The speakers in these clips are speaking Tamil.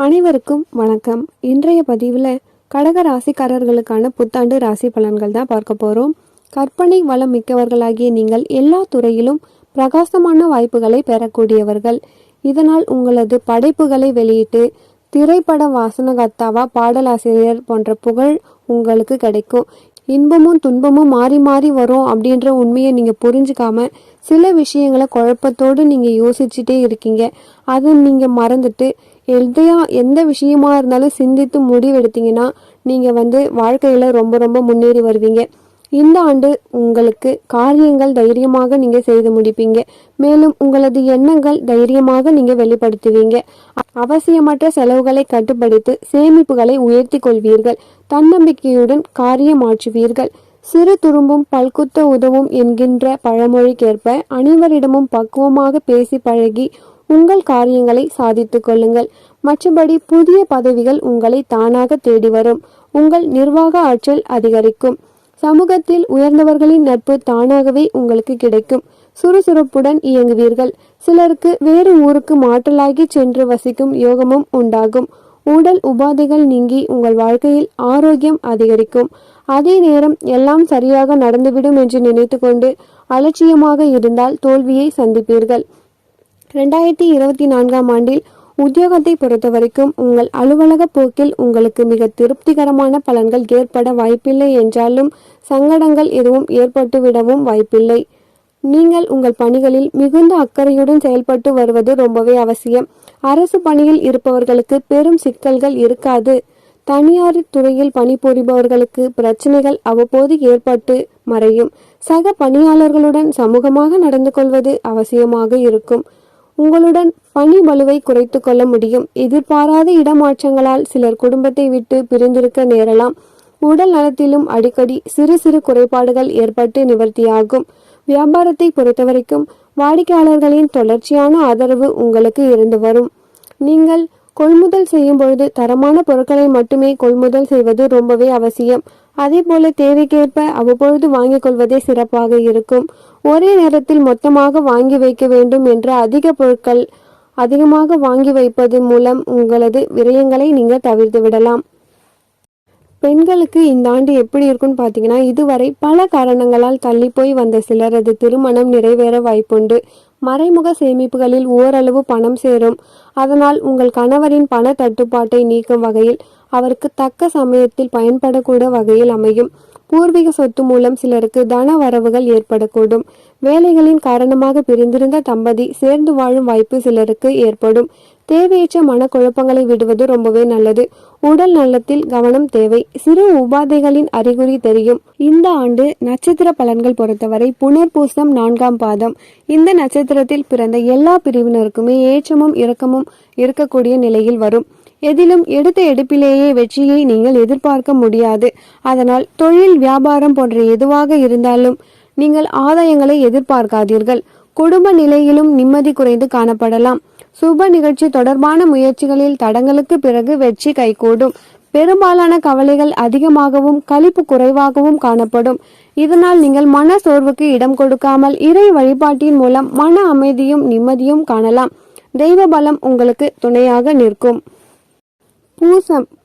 அனைவருக்கும் வணக்கம். இன்றைய பதிவில் கடக ராசிக்காரர்களுக்கான புத்தாண்டு ராசி பலன்கள் தான் பார்க்க போகிறோம். கற்பனை வளம் மிக்கவர்களாகிய நீங்கள் எல்லா துறையிலும் பிரகாசமான வாய்ப்புகளை பெறக்கூடியவர்கள். இதனால் உங்களது படைப்புகளை வெளியிட்டு திரைப்பட வாசனகர்த்தாவா, பாடலாசிரியர் போன்ற புகழ் உங்களுக்கு கிடைக்கும். இன்பமும் துன்பமும் மாறி மாறி வரும் அப்படின்ற உண்மையை நீங்கள் புரிஞ்சுக்காம சில விஷயங்களை குழப்பத்தோடு நீங்கள் யோசிச்சுட்டே இருக்கீங்க. அதை நீங்கள் மறந்துட்டு எந்த விஷயமா இருந்தாலும் சிந்தித்து முடிவெடுத்தீங்கன்னா நீங்கள் வாழ்க்கையில் ரொம்ப ரொம்ப முன்னேறி வருவீங்க. இந்த ஆண்டு உங்களுக்கு காரியங்கள் தைரியமாக நீங்கள் செய்து முடிப்பீங்க. மேலும் உங்களது எண்ணங்கள் தைரியமாக நீங்கள் வெளிப்படுத்துவீங்க. அவசியமற்ற செலவுகளை கட்டுப்படுத்தி சேமிப்புகளை உயர்த்தி கொள்வீர்கள். தன்னம்பிக்கையுடன் காரியம் ஆற்றுவீர்கள். சிறு துரும்பும் பல்குத்த உதவும் என்கின்ற பழமொழிக்கேற்ப அனைவரிடமும் பக்குவமாக பேசி பழகி உங்கள் காரியங்களை சாதித்து கொள்ளுங்கள். மற்றபடி புதிய பதவிகள் உங்களை தானாக தேடி வரும். உங்கள் நிர்வாக ஆற்றல் அதிகரிக்கும். சமூகத்தில் உயர்ந்தவர்களின் நட்பு தானாகவே உங்களுக்கு கிடைக்கும். சுறுசுறுப்புடன் இயங்குவீர்கள். சிலருக்கு வேறு ஊருக்கு மாற்றலாகி சென்று வசிக்கும் யோகமும் உண்டாகும். உடல் உபாதைகள் நீங்கி உங்கள் வாழ்க்கையில் ஆரோக்கியம் அதிகரிக்கும். அதே நேரம் எல்லாம் சரியாக நடந்துவிடும் என்று நினைத்து கொண்டு அலட்சியமாக இருந்தால் தோல்வியை சந்திப்பீர்கள். 2024ஆம் ஆண்டில் உத்தியோகத்தை பொறுத்தவரைக்கும் உங்கள் அலுவலக போக்கில் உங்களுக்கு மிக திருப்திகரமான பலன்கள் ஏற்பட வாய்ப்பில்லை என்றாலும் சங்கடங்கள் எதுவும் ஏற்பட்டுவிடவும் வாய்ப்பில்லை. நீங்கள் உங்கள் பணிகளில் மிகுந்த அக்கறையுடன் செயல்பட்டு வருவது ரொம்பவே அவசியம். அரசு பணியில் இருப்பவர்களுக்கு பெரும் சிக்கல்கள் இருக்காது. தனியார் துறையில் பணிபுரிபவர்களுக்கு பிரச்சனைகள் அவ்வப்போது ஏற்பட்டு மறையும். சக பணியாளர்களுடன் சமூகமாக நடந்து கொள்வது அவசியமாக இருக்கும். உங்களுடன் பணி பளுவை குறைத்து கொள்ள முடியும். எதிர்பாராத இடமாற்றங்களால் சிலர் குடும்பத்தை விட்டு பிரிந்திருக்க நேரலாம். உடல் நலத்திலும் அடிக்கடி சிறு சிறு குறைபாடுகள் ஏற்பட்டு நிவர்த்தியாகும். வியாபாரத்தை பொறுத்தவரைக்கும் வாடிக்கையாளர்களின் தொடர்ச்சியான ஆதரவு உங்களுக்கு இருந்து வரும். நீங்கள் கொள்முதல் செய்யும் பொழுது தரமான பொருட்களை மட்டுமே கொள்முதல் செய்வது ரொம்பவே அவசியம். அதே போல தேவைக்கேற்ப அவ்வப்பொழுது வாங்கிக் கொள்வதே சிறப்பாக இருக்கும். ஒரே நேரத்தில் மொத்தமாக வாங்கி வைக்க வேண்டும் என்ற அதிக பொருட்கள் அதிகமாக வாங்கி வைப்பது மூலம் உங்களது விரயங்களை நீங்கள் தவிர்த்து விடலாம். பெண்களுக்கு இந்த ஆண்டு எப்படி இருக்குன்னு பார்த்தீங்கன்னா, இதுவரை பல காரணங்களால் தள்ளி போய் வந்த சிலரது திருமணம் நிறைவேற வாய்ப்புண்டு. மறைமுக சேமிப்புகளில் ஓரளவு பணம் சேரும். அதனால் உங்கள் கணவரின் பண தட்டுப்பாட்டை நீக்கும் வகையில் அவருக்கு தக்க சமயத்தில் பயன்படக்கூடிய வகையில் அமையும். பூர்வீக சொத்து மூலம் சிலருக்கு தன வரவுகள் ஏற்படக்கூடும். வேலைகளின் காரணமாக பிரிந்திருந்த தம்பதி சேர்ந்து வாழும் வாய்ப்பு சிலருக்கு ஏற்படும். தேவையற்ற மனக்குழப்பங்களை விடுவது ரொம்பவே நல்லது. உடல் நலத்தில் கவனம் தேவை. சிறு உபாதைகளின் அறிகுறி தெரியும். இந்த ஆண்டு நட்சத்திர பலன்கள் பொறுத்தவரை புனர்பூசம் 4ஆம் பாதம். இந்த நட்சத்திரத்தில் பிறந்த எல்லா பிரிவினருக்குமே ஏற்றமும் இரக்கமும் இருக்கக்கூடிய நிலையில் வரும். எதிலும் எடுத்த எடுப்பிலேயே வெற்றியை நீங்கள் எதிர்பார்க்க முடியாது. அதனால் தொழில், வியாபாரம் போன்ற எதுவாக இருந்தாலும் நீங்கள் ஆதாயங்களை எதிர்பார்க்காதீர்கள். குடும்ப நிலையிலும் நிம்மதி குறைந்து காணப்படலாம். சுப நிகழ்ச்சி தொடர்பான முயற்சிகளில் தடங்களுக்கு பிறகு வெற்றி கைகூடும். பெரும்பாலான கவலைகள் அதிகமாகவும் களிப்பு குறைவாகவும் காணப்படும். இதனால் நீங்கள் மன சோர்வுக்கு இடம் கொடுக்காமல் இறை வழிபாட்டின் மூலம் மன அமைதியும் நிம்மதியும் காணலாம். தெய்வ பலம் உங்களுக்கு துணையாக நிற்கும்.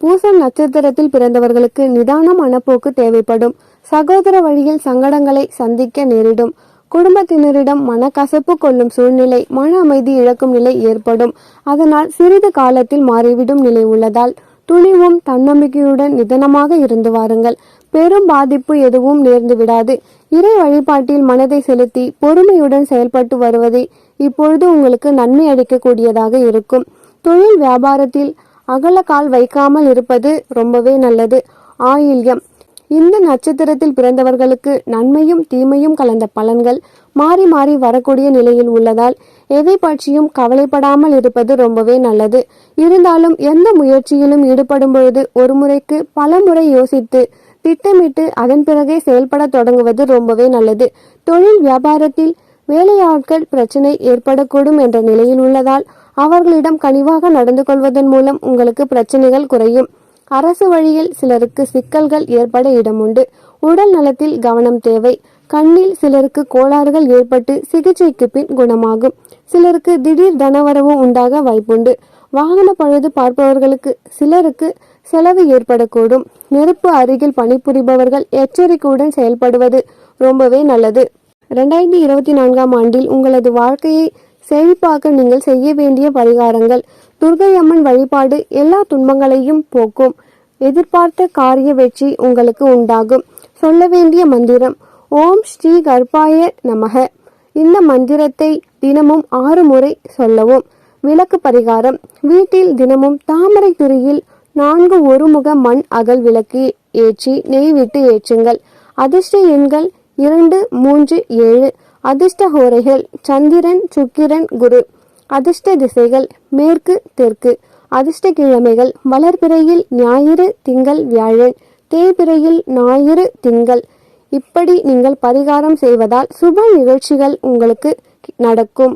பூசம் நட்சத்திரத்தில் பிறந்தவர்களுக்கு நிதான மனப்போக்கு தேவைப்படும். சகோதர வழியில் சங்கடங்களை சந்திக்க நேரிடும். குடும்பத்தினரிடம் மனக்கசப்பு கொள்ளும் சூழ்நிலை, மன அமைதி இழக்கும் நிலை ஏற்படும். அதனால் சிறிது காலத்தில் மாறிவிடும் நிலை உள்ளதால் துணிவும் தன்னம்பிக்கையுடன் நிதானமாக இருந்து வாருங்கள். பெரும் பாதிப்பு எதுவும் நேர்ந்து விடாது. இறை வழிபாட்டில் மனதை செலுத்தி பொறுமையுடன் செயல்பட்டு வருவதே இப்பொழுது உங்களுக்கு நன்மை அளிக்கக்கூடியதாக இருக்கும். தொழில் வியாபாரத்தில் அகல கால் வைக்காமல் இருப்பது ரொம்பவே நல்லது. ஆயில்யம். இந்த நட்சத்திரத்தில் பிறந்தவர்களுக்கு நன்மையும் தீமையும் கலந்த பலன்கள் மாறி மாறி வரக்கூடிய நிலையில் உள்ளதால் எதை பற்றியும் கவலைப்படாமல் இருப்பது ரொம்பவே நல்லது. இருந்தாலும் எந்த முயற்சியிலும் ஈடுபடும் பொழுது ஒரு முறைக்கு பல முறை யோசித்து திட்டமிட்டு அதன் பிறகே செயல்பட தொடங்குவது ரொம்பவே நல்லது. தொழில் வியாபாரத்தில் வேலையாட்கள் பிரச்சனை ஏற்படக்கூடும் என்ற நிலையில் உள்ளதால் அவர்களிடம் கனிவாக நடந்து கொள்வதன் மூலம் உங்களுக்கு பிரச்சனைகள் குறையும். அரசு வழியில் சிலருக்கு சிக்கல்கள் ஏற்பட இடமுண்டு. உடல் நலத்தில் கவனம் தேவை. கண்ணில் சிலருக்கு கோளாறுகள் ஏற்பட்டு சிகிச்சைக்கு பின் குணமாகும். சிலருக்கு திடீர் தனவரவு உண்டாக வாய்ப்புண்டு. வாகன பழுது பார்ப்பவர்களுக்கு சிலருக்கு செலவு ஏற்படக்கூடும். நெருப்பு அருகில் பணிபுரிபவர்கள் எச்சரிக்கையுடன் செயல்படுவது ரொம்பவே நல்லது. 2024ஆம் ஆண்டில் உங்களது வாழ்க்கையை செழிப்பாக்க நீங்கள் செய்ய வேண்டிய பரிகாரங்கள். துர்க்கை அம்மன் வழிபாடு எல்லா துன்பங்களையும் போக்கும். எதிர்பார்த்த காரிய வெற்றி உங்களுக்கு உண்டாகும். சொல்ல வேண்டிய மந்திரம் ஓம் ஸ்ரீ கர்ப்பாய நமக. இந்த மந்திரத்தை தினமும் 6 முறை சொல்லவும். விளக்கு பரிகாரம். வீட்டில் தினமும் தாமரை துரியில் 4 ஒருமுக மண் அகல் விளக்கு ஏற்றி நெய் விட்டு ஏற்றுங்கள். அதிர்ஷ்ட எண்கள் 2, 3, 7. அதிர்ஷ்ட ஹோரைகள் சந்திரன், சுக்கிரன், குரு. அதிர்ஷ்ட திசைகள் மேற்கு, தெற்கு. அதிர்ஷ்ட கிழமைகள் வளர்பிறையில் ஞாயிறு, திங்கள், வியாழன். தேய்பிறையில் ஞாயிறு, திங்கள். இப்படி நீங்கள் பரிகாரம் செய்வதால் சுப நிகழ்ச்சிகள் உங்களுக்கு நடக்கும்.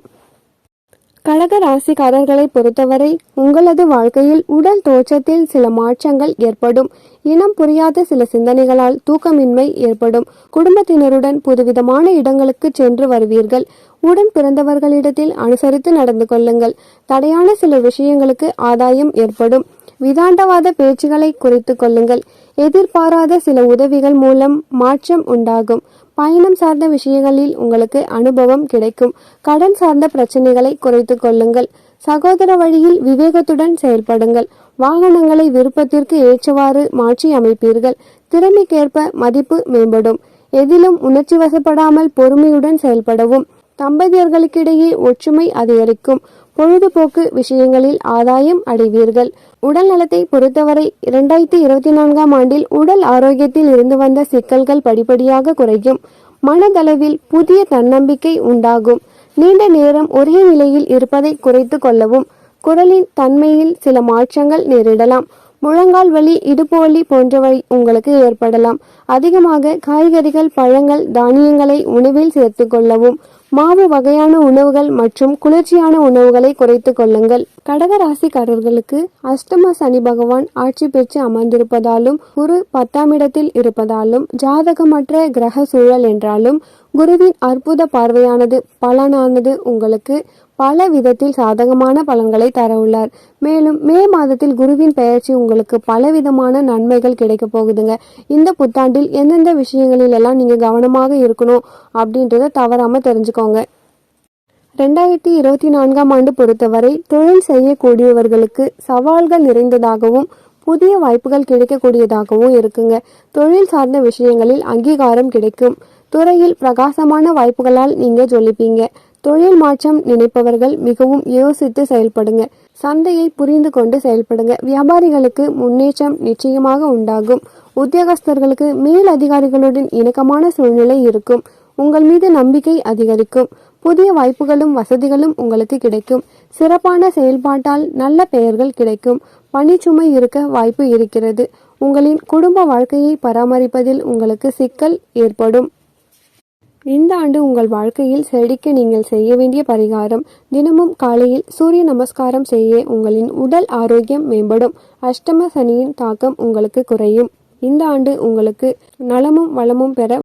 கடக ராசிக்காரர்களை பொறுத்தவரை உங்களது வாழ்க்கையில் உடல் தோற்றத்தில் சில மாற்றங்கள் ஏற்படும். இனம் புரியாத சில சிந்தனைகளால் தூக்கமின்மை ஏற்படும். குடும்பத்தினருடன் புதுவிதமான இடங்களுக்கு சென்று வருவீர்கள். உடன் பிறந்தவர்களிடத்தில் அனுசரித்து நடந்து கொள்ளுங்கள். தடையான சில விஷயங்களுக்கு ஆதாயம் ஏற்படும். விதாண்டவாத பேச்சுகளை குறைத்து கொள்ளுங்கள். எதிர்பாராத சில உதவிகள் மூலம் மாற்றம் உண்டாகும். பயணம் சார்ந்த விஷயங்களில் உங்களுக்கு அனுபவம் கிடைக்கும். கடன் சார்ந்த பிரச்சனைகளை குறைத்து கொள்ளுங்கள். சகோதர வழியில் விவேகத்துடன் செயல்படுங்கள். வாகனங்களை விருப்பத்திற்கு ஏற்றவாறு மாற்றி அமைப்பீர்கள். திறமைக்கேற்ப மதிப்பு மேம்படும். எதிலும் உணர்ச்சி வசப்படாமல் பொறுமையுடன் செயல்படவும். தம்பதியர்களுக்கிடையே ஒற்றுமை அதிகரிக்கும். பொழுதுபோக்கு விஷயங்களில் ஆதாயம் அடைவீர்கள். உடல் நலத்தை பொறுத்தவரை 2024ஆம் ஆண்டில் உடல் ஆரோக்கியத்தில் இருந்து வந்த சிக்கல்கள் படிப்படியாக குறையும். மனதளவில் புதிய தன்னம்பிக்கை உண்டாகும். நீண்ட நேரம் ஒரே நிலையில் இருப்பதை குறைத்து கொள்ளவும். குரலின் தன்மையில் சில மாற்றங்கள் நேரிடலாம். முழங்கால் வலி, இடுப்பு வலி போன்றவை உங்களுக்கு ஏற்படலாம். அதிகமாக காய்கறிகள், பழங்கள், தானியங்களை உணவில் சேர்த்து கொள்ளவும். மாவு வகையான உணவுகள் மற்றும் குளிர்ச்சியான உணவுகளை குறைத்து கொள்ளுங்கள். கடக ராசிக்காரர்களுக்கு அஷ்டம சனி பகவான் ஆட்சி பெற்று அமர்ந்திருப்பதாலும் குரு 10ஆம் இடத்தில் இருப்பதாலும் ஜாதகமற்ற கிரக சூழல் என்றாலும் குருவின் அற்புத பார்வையானது பலனானது உங்களுக்கு பல விதத்தில் சாதகமான பலன்களை தர உள்ளார். மேலும் மே மாதத்தில் குருவின் பெயர்ச்சி உங்களுக்கு பலவிதமான நன்மைகள் கிடைக்க போகுதுங்க. இந்த புத்தாண்டில் எந்தெந்த விஷயங்களில் எல்லாம் நீங்க கவனமாக இருக்கணும் அப்படின்றத தவறாம தெரிஞ்சுக்கோங்க. 2024ஆம் ஆண்டு பொறுத்தவரை தொழில் செய்யக்கூடியவர்களுக்கு சவால்கள் நிறைந்ததாகவும் புதிய வாய்ப்புகள் கிடைக்கக்கூடியதாகவும் இருக்குங்க. தொழில் சார்ந்த விஷயங்களில் அங்கீகாரம் கிடைக்கும். துறையில் பிரகாசமான வாய்ப்புகளால் நீங்க ஜொலிப்பீங்க. தொழில் மாற்றம் நினைப்பவர்கள் மிகவும் யோசித்து செயல்படுங்க. சந்தையை புரிந்து கொண்டு செயல்படுங்க. வியாபாரிகளுக்கு முன்னேற்றம் நிச்சயமாக உண்டாகும். உத்தியோகஸ்தர்களுக்கு மேல் அதிகாரிகளுடன் இணக்கமான சூழ்நிலை இருக்கும். உங்கள் மீது நம்பிக்கை அதிகரிக்கும். புதிய வாய்ப்புகளும் வசதிகளும் உங்களுக்கு கிடைக்கும். சிறப்பான செயல்பாட்டால் நல்ல பெயர்கள் கிடைக்கும். பணிச்சுமை இருக்க வாய்ப்பு இருக்கிறது. உங்களின் குடும்ப வாழ்க்கையை பராமரிப்பதில் உங்களுக்கு சிக்கல் ஏற்படும். இந்த ஆண்டு உங்கள் வாழ்க்கையில் செழிக்க நீங்கள் செய்ய வேண்டிய பரிகாரம். தினமும் காலையில் சூரிய நமஸ்காரம் செய்ய உங்களின் உடல் ஆரோக்கியம் மேம்படும். அஷ்டம சனியின் தாக்கம் உங்களுக்கு குறையும். இந்த ஆண்டு உங்களுக்கு நலமும் வளமும் பெற